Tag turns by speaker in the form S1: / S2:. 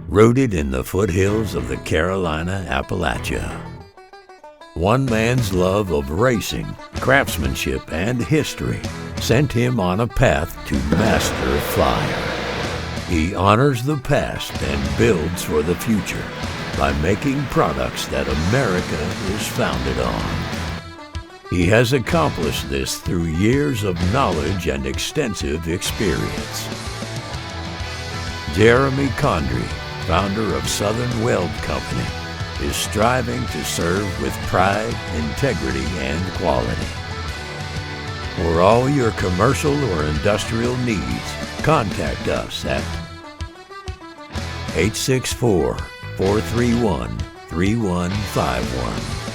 S1: rooted in the foothills of the Carolina Appalachia. One man's love of racing, craftsmanship, and history sent him on a path to master fire. He honors the past and builds for the future by making products that America is founded on. He has accomplished this through years of knowledge and extensive experience. Jeremy Condrey, founder of Southern Weld Company, is striving to serve with pride, integrity, and quality. For all your commercial or industrial needs, contact us at 864-431-3151.